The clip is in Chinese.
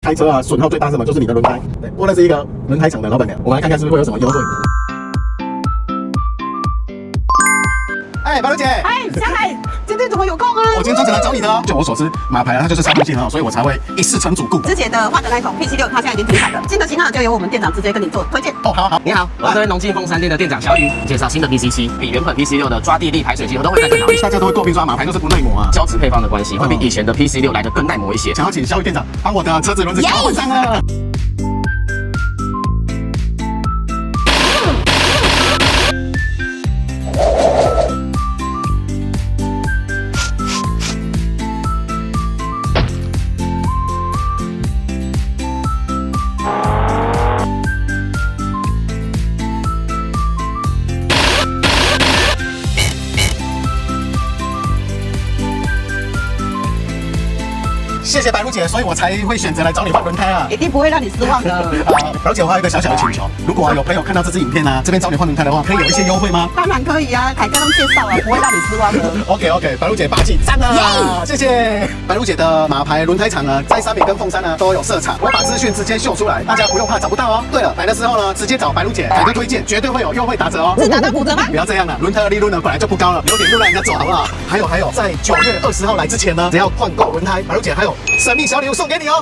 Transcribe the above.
开车啊，损耗最大什么就是你的轮胎。对，我认识一个轮胎厂的老板娘，我们来看看是不是会有什么优惠。哎，白茹姐，哎，小海，今天怎么有空啊？我今天专程来找你的哦。就我所知，马牌它就是杀伤性很好，所以我才会一试成主顾。之前的换的那一桶 P76，它现在已经停产了，新的型号就由我们店长直接跟你做推荐。哦，好。你好，我是农技凤山店的店长小雨，介绍新的 PC7，比原本 PC6的抓地力、排水技术都会再更好一些。大家都会诟病说马牌就是不耐磨啊，胶质配方的关系，会比以前的 PC6来的更耐磨一些。想要请小雨店长帮我的车子轮子换上了。谢谢白茹姐，所以我才会选择来找你换轮胎啊。一定不会让你失望的。白茹姐，我还有一个小小的请求，如果有朋友看到这支影片啊，这边找你换轮胎的话，可以有一些优惠吗？当然可以啊，凯家都介绍了，不会让你失望的。OK， 白茹姐霸气，赞啊！谢谢。白茹姐的马牌轮胎厂呢，在三米跟凤山呢都有设厂，我把资讯直接秀出来，大家不用怕找不到哦。对了，来的时候呢，直接找白茹姐，凯哥推荐，绝对会有优惠打折哦。是打到骨折吗？不要这样了，轮胎的利润呢本来就不高了，留点路让人家走好不好？还有，在9月20号来之前呢，只要换购轮胎，白茹姐还有神秘小礼物送给你哦。